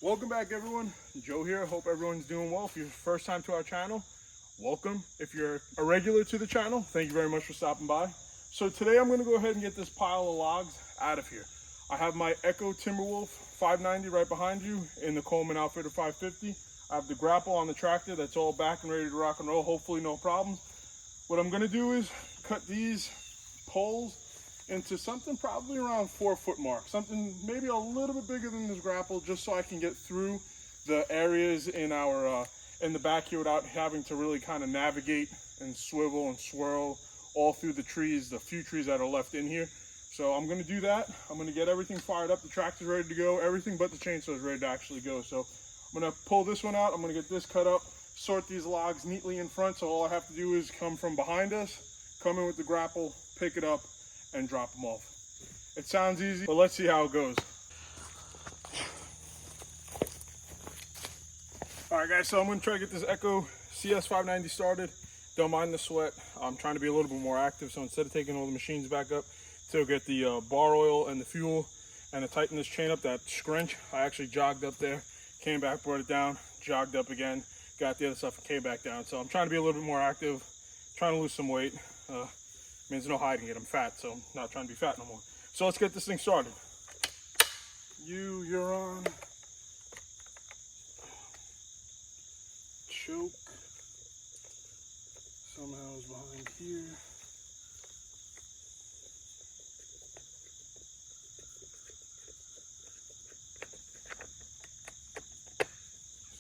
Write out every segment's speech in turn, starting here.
Welcome back, everyone. Joe here. Hope everyone's doing well. If you're first time to our channel, welcome. If you're a regular to the channel, thank you very much for stopping by. So today I'm going to go ahead and get this pile of logs out of here. I have my Echo Timberwolf 590 right behind you in the Coleman Outfitter 550. I have the grapple on the tractor that's all back and ready to rock and roll. Hopefully no problems. What I'm going to do is cut these poles into something probably around 4 foot mark, something maybe a little bit bigger than this grapple, just so I can get through the areas in our in the back here without having to really kind of navigate and swivel and swirl all through the trees, the few trees that are left in here. So I'm going to do that. I'm going to get everything fired up. The tractor's ready to go. Everything but the chainsaw is ready to actually go. So I'm going to pull this one out. I'm going to get this cut up, sort these logs neatly in front. So all I have to do is come from behind us, come in with the grapple, pick it up, and drop them off. It sounds easy, but let's see how it goes. All right, guys, so I'm gonna try to get this Echo CS590 started. Don't mind the sweat. I'm trying to be a little bit more active, so instead of taking all the machines back up to get the bar oil and the fuel and to tighten this chain up, that scrunch, I actually jogged up there, came back, brought it down, jogged up again, got the other stuff and came back down. So I'm trying to be a little bit more active, trying to lose some weight. Means no hiding it. I'm fat, so I'm not trying to be fat no more. So let's get this thing started. You're on. Choke. Somehow is behind here.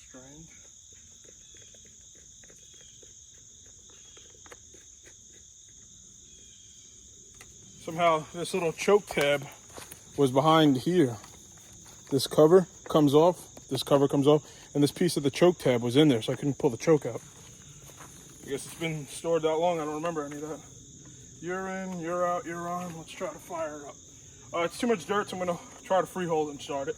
Strange. Somehow this little choke tab was behind here. This cover comes off, and this piece of the choke tab was in there, so I couldn't pull the choke out. I guess it's been stored that long, I don't remember any of that. You're in, you're out, you're on. Let's try to fire it up. It's too much dirt, so I'm gonna try to freehold it and start it.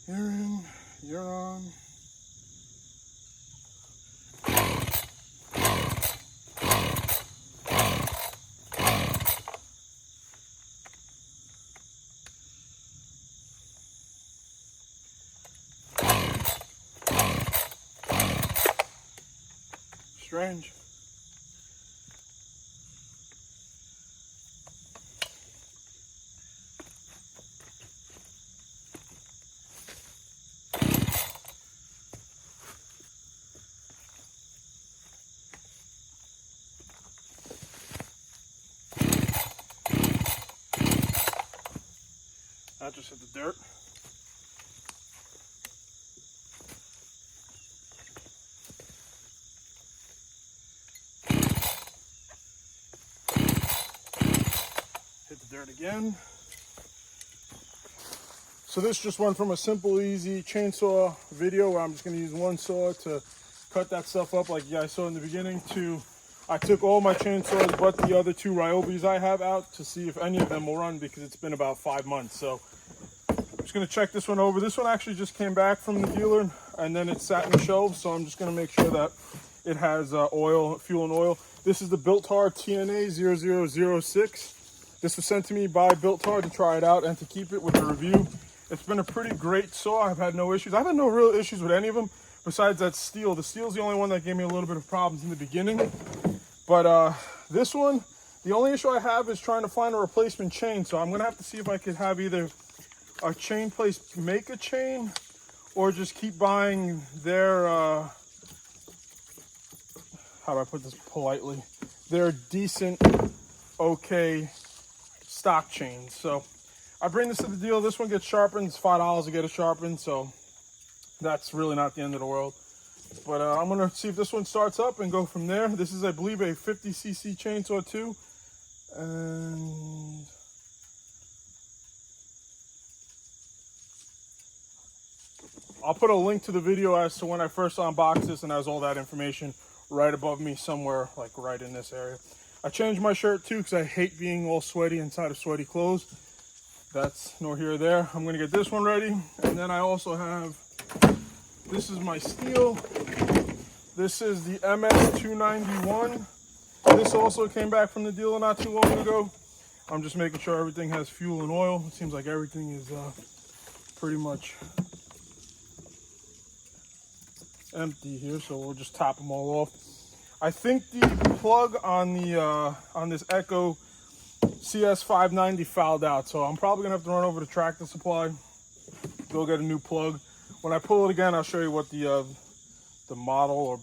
You're in, you're on. Strange. I just hit the dirt. Hit the dirt again. So this just went from a simple, easy chainsaw video where I'm just going to use one saw to cut that stuff up like you guys saw in the beginning, to I took all my chainsaws but the other two Ryobis I have out to see if any of them will run, because it's been about 5 months. So I'm just going to check this one over. This one actually just came back from the dealer. and then it's sat in the shelves. So I'm just gonna make sure that it has oil, fuel and oil. This is the Bilt Hard TNA 0006. This was sent to me by Bilt Hard to try it out and to keep it with a review. It's been a pretty great saw. I've had no issues. I've had no real issues with any of them besides that steel. The steel's the only one that gave me a little bit of problems in the beginning. But this one, the only issue I have is trying to find a replacement chain. So I'm gonna have to see if I could have either a chain place make a chain or just keep buying their, how do I put this politely? Their decent, okay stock chains. So I bring this to the deal. This one gets sharpened. It's $5 to get it sharpened. So that's really not the end of the world. But I'm going to see if this one starts up and go from there. This is, I believe, a 50cc chainsaw too. And I'll put a link to the video as to when I first unboxed this, and has all that information right above me somewhere, like right in this area. I changed my shirt too because I hate being all sweaty inside of sweaty clothes. That's nor here or there. I'm going to get this one ready. And then I also have, this is my steel. This is the MS291. This also came back from the dealer not too long ago. I'm just making sure everything has fuel and oil. It seems like everything is pretty much empty here, so we'll just top them all off. I think the plug on the on this Echo CS590 fouled out, so I'm probably gonna have to run over to Tractor Supply, go get a new plug. When I pull it again, I'll show you what the model or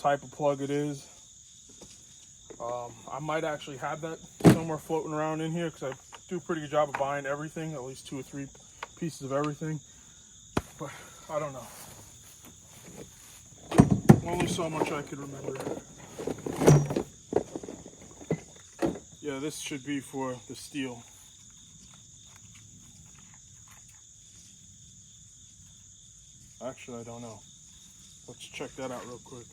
type of plug it is. I might actually have that somewhere floating around in here because I do a pretty good job of buying everything, at least 2 or 3 pieces of everything, but I don't know. Only so much I could remember. Yeah, this should be for the steel. Actually, I don't know. Let's check that out real quick.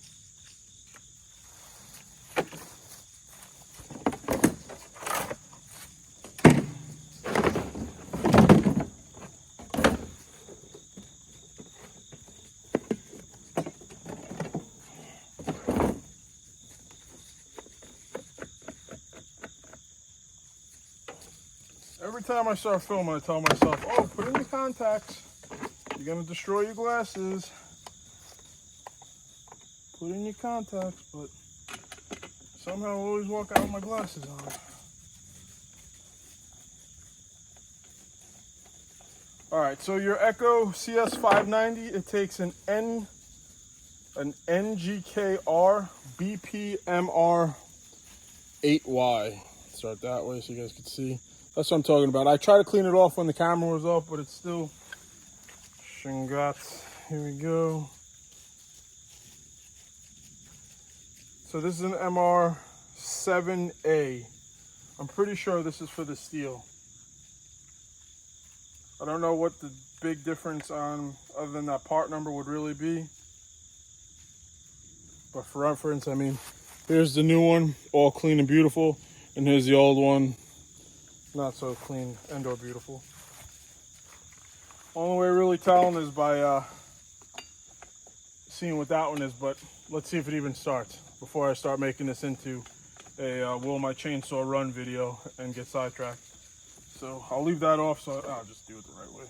Every time I start filming, I tell myself, oh, put in your contacts. You're going to destroy your glasses. Put in your contacts, but somehow I always walk out with my glasses on. All right, so your Echo CS590, it takes an NGKR BPMR 8Y. Start that way so you guys can see. That's what I'm talking about. I tried to clean it off when the camera was off, but it's still Shingatsu. Here we go. So this is an MR7A. I'm pretty sure this is for the steel. I don't know what the big difference on, other than that part number, would really be. But for reference, I mean, here's the new one, all clean and beautiful. And here's the old one, not so clean and or beautiful. Only way really telling is by seeing what that one is, but let's see if it even starts before I start making this into a will my chainsaw run video and get sidetracked. So I'll leave that off, so I'll just do it the right way.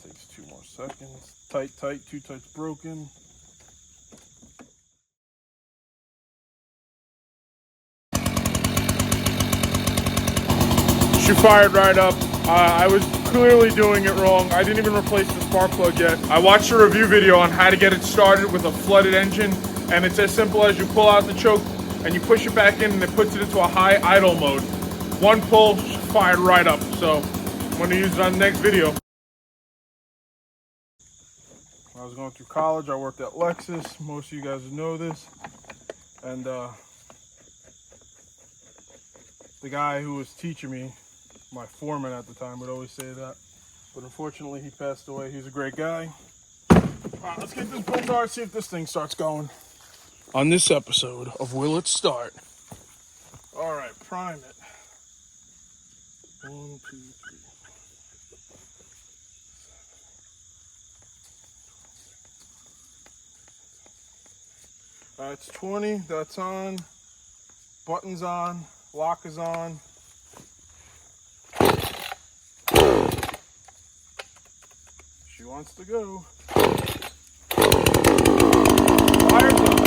Takes 2 more seconds. Tight, 2 tights broken. She fired right up. I was clearly doing it wrong. I didn't even replace the spark plug yet. I watched a review video on how to get it started with a flooded engine, and it's as simple as you pull out the choke and you push it back in and it puts it into a high idle mode. One pull, fired right up. So I'm gonna use it on the next video. When I was going through college, I worked at Lexus. Most of you guys know this. And the guy who was teaching me, my foreman at the time, would always say that. But unfortunately, he passed away. He's a great guy. All right, let's get this Bilt Hard, see if this thing starts going. On this episode of Will It Start? All right, prime it. 1, 2, 3. That's 20, that's on. Button's on, lock is on. She wants to go. Fire's up.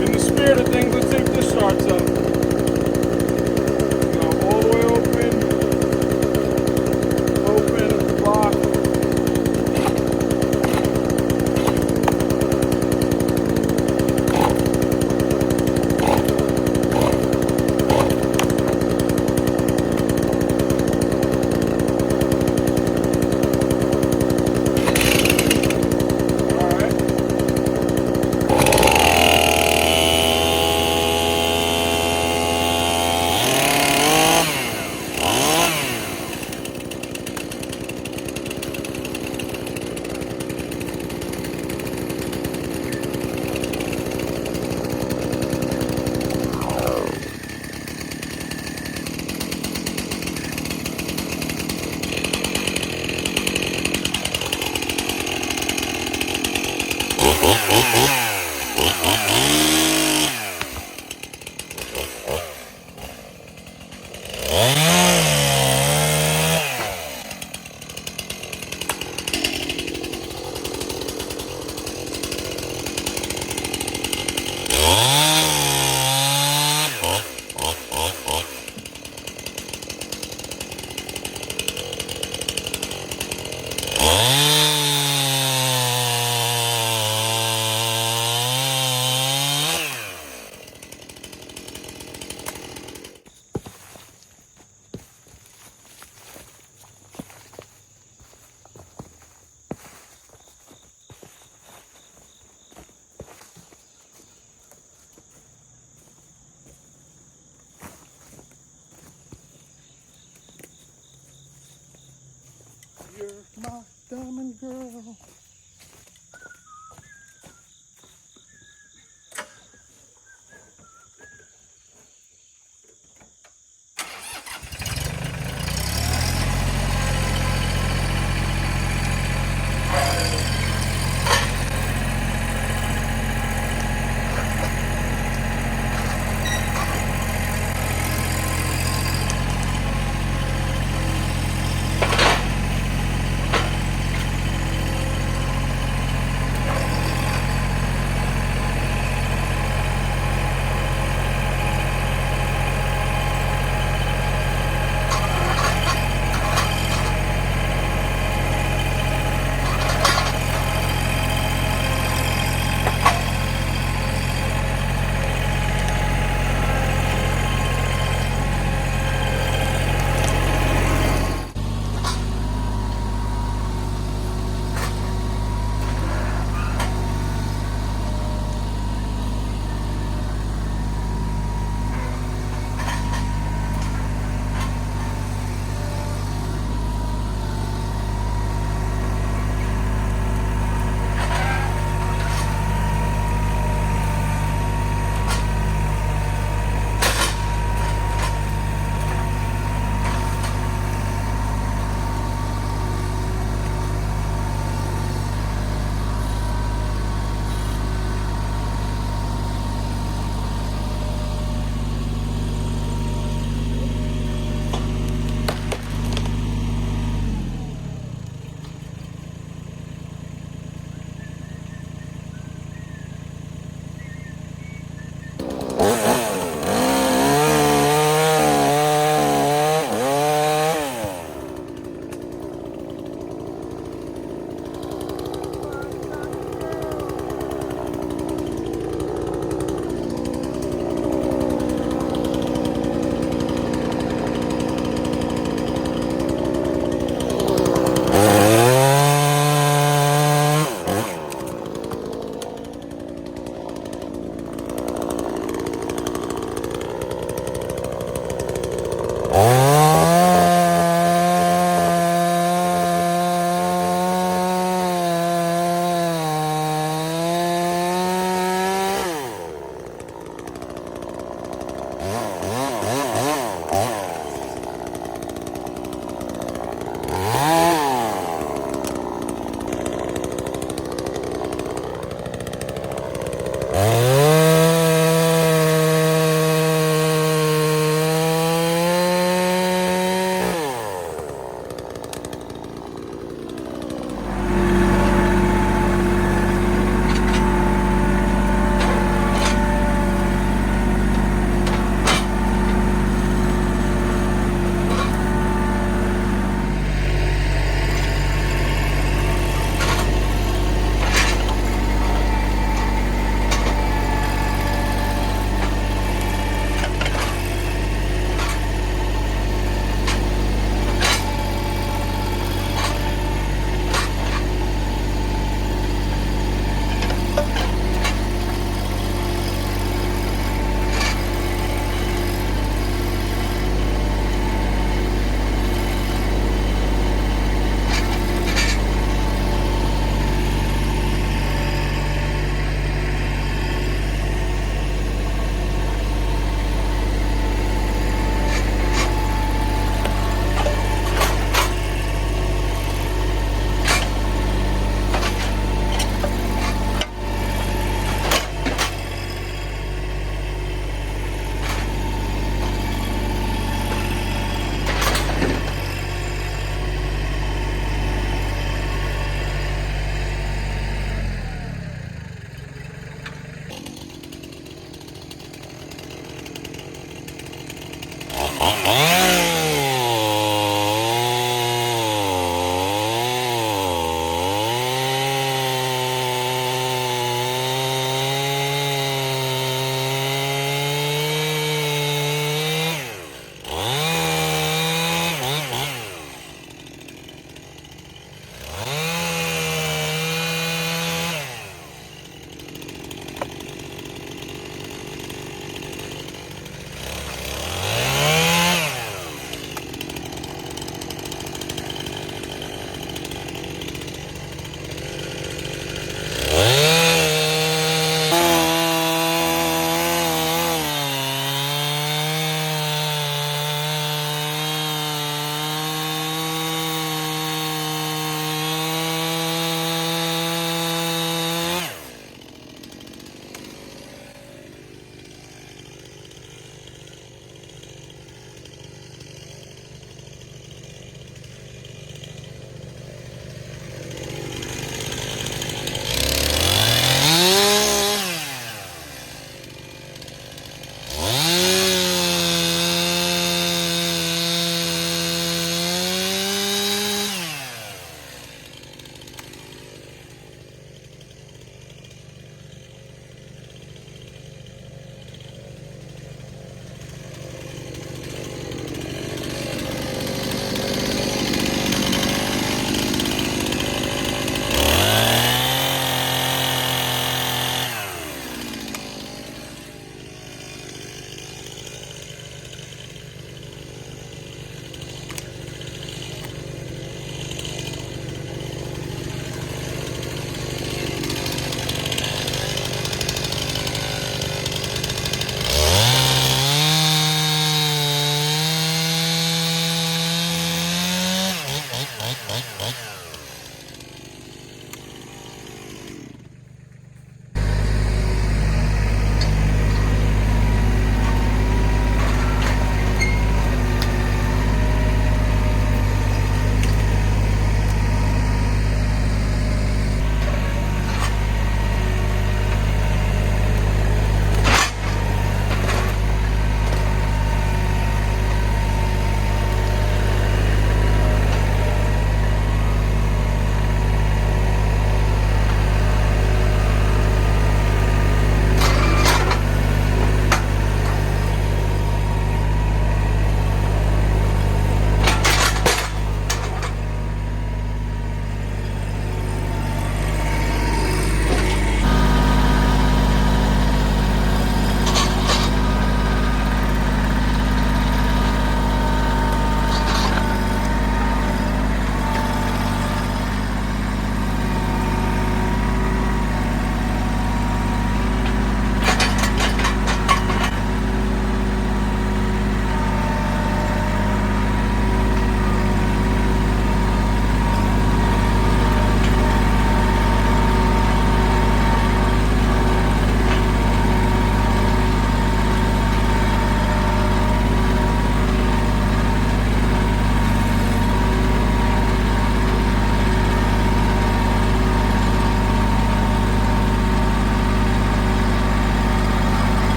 In the spirit of things, let's see if this starts up. All the way open, lock.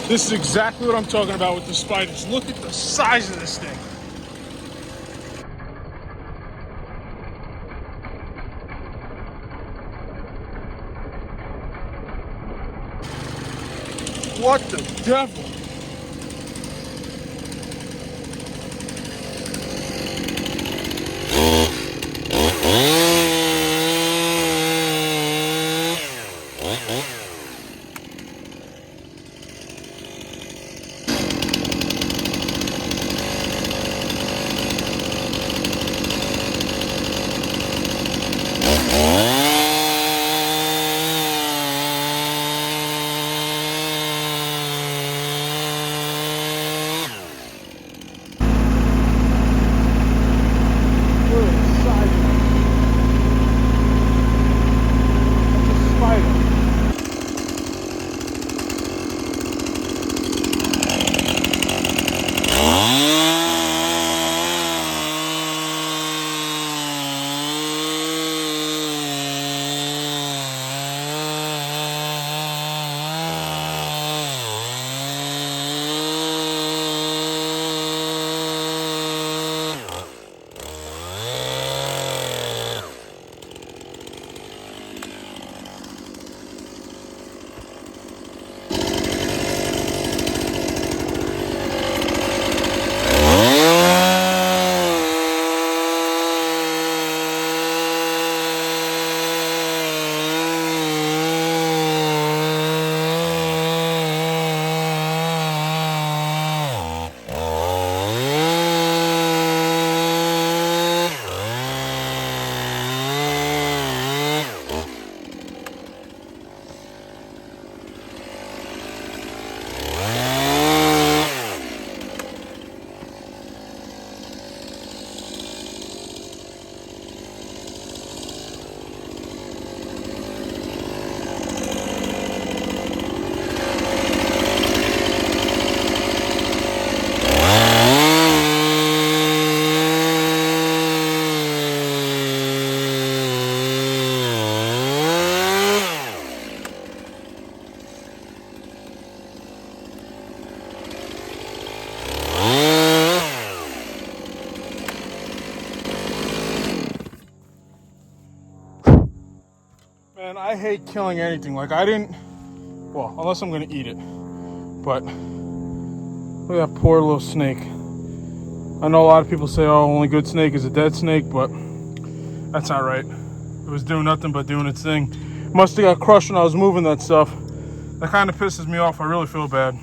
This is exactly what I'm talking about with the spiders. Look at the size of this thing. What the devil? Man, I hate killing anything. Like, I didn't, well, unless I'm gonna eat it. But look at that poor little snake. I know a lot of people say, oh, only good snake is a dead snake, but that's not right. It was doing nothing but doing its thing. Must have got crushed when I was moving that stuff. That kind of pisses me off. I really feel bad.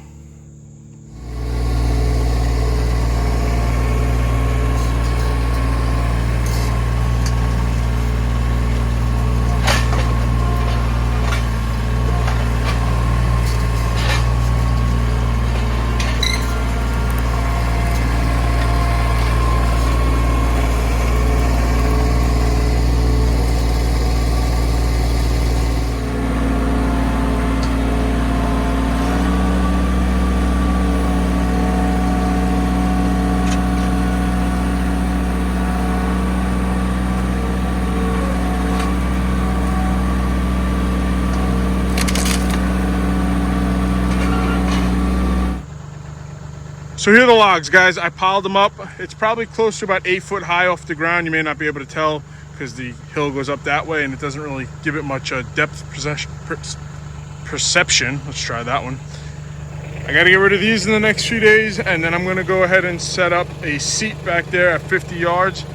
So here are the logs, guys. I piled them up. It's probably close to about 8 foot high off the ground. You may not be able to tell because the hill goes up that way and it doesn't really give it much depth perception. Let's try that one. I got to get rid of these in the next few days, and then I'm going to go ahead and set up a seat back there at 50 yards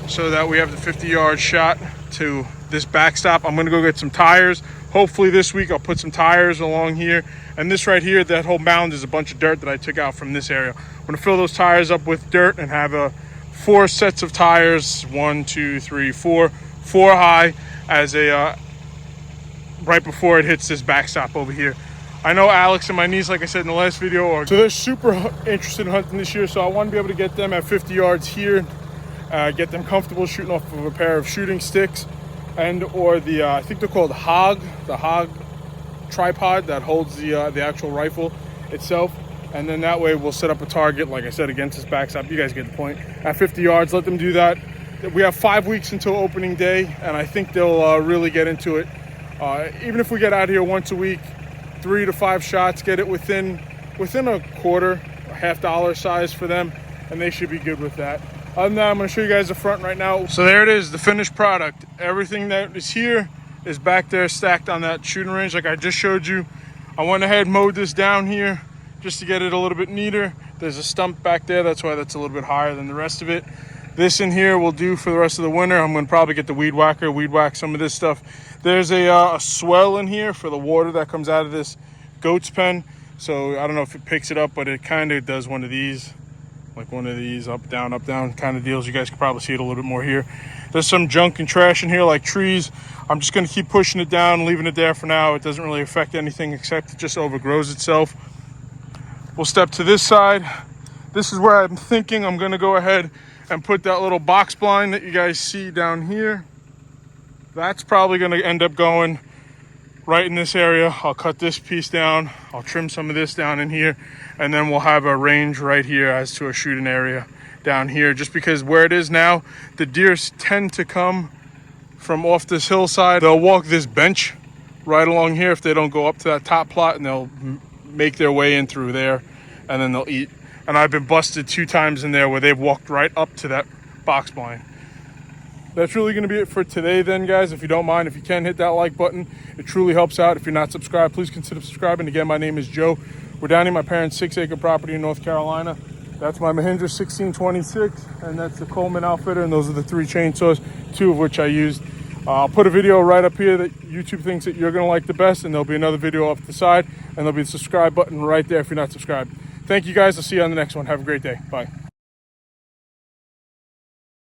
so that we have the 50-yard shot to this backstop. I'm going to go get some tires. Hopefully this week I'll put some tires along here. And this right here, that whole mound is a bunch of dirt that I took out from this area. I'm going to fill those tires up with dirt and have 4 sets of tires, 1, 2, 3, 4 high, as a right before it hits this backstop over here. I know Alex and my niece, like I said in the last video, so they're super interested in hunting this year. So I want to be able to get them at 50 yards here, get them comfortable shooting off of a pair of shooting sticks, and or the I think they're called Hog, the Hog tripod that holds the actual rifle itself. And then that way we'll set up a target, like I said, against this backstop. You guys get the point. At 50 yards, let them do that. We have 5 weeks until opening day, and I think they'll really get into it. Even if we get out here once a week, 3 to 5 shots, get it within within a quarter, $50 size for them, and they should be good with that. Other than that, I'm going to show you guys the front right now. So there it is, the finished product. Everything that is here is back there stacked on that shooting range like I just showed you. I went ahead and mowed this down here just to get it a little bit neater. There's a stump back there, that's why that's a little bit higher than the rest of it. This in here will do for the rest of the winter. I'm going to probably get the weed whacker, weed whack some of this stuff. There's a swell in here for the water that comes out of this goat's pen. So I don't know if it picks it up, but it kind of does one of these, like one of these up, down kind of deals. You guys can probably see it a little bit more here. There's some junk and trash in here like trees. I'm just going to keep pushing it down, leaving it there for now. It doesn't really affect anything except it just overgrows itself. We'll step to this side. This is where I'm thinking I'm going to go ahead and put that little box blind that you guys see down here. That's probably going to end up going right in this area. I'll cut this piece down. I'll trim some of this down in here, and then we'll have a range right here as to a shooting area down here, just because where it is now, the deer tend to come from off this hillside. They'll walk this bench right along here if they don't go up to that top plot, and they'll make their way in through there, and then they'll eat. And I've been busted 2 times in there where they've walked right up to that box blind. That's really going to be it for today then, guys. If you don't mind, if you can hit that like button, it truly helps out. If you're not subscribed, please consider subscribing. Again, my name is Joe. We're down here at my parents' 6-acre property in North Carolina. That's my Mahindra 1626, and that's the Coleman Outfitter, and those are the 3 chainsaws, 2 of which I used. I'll put a video right up here that YouTube thinks that you're going to like the best, and there'll be another video off the side, and there'll be the subscribe button right there if you're not subscribed. Thank you, guys. I'll see you on the next one. Have a great day. Bye.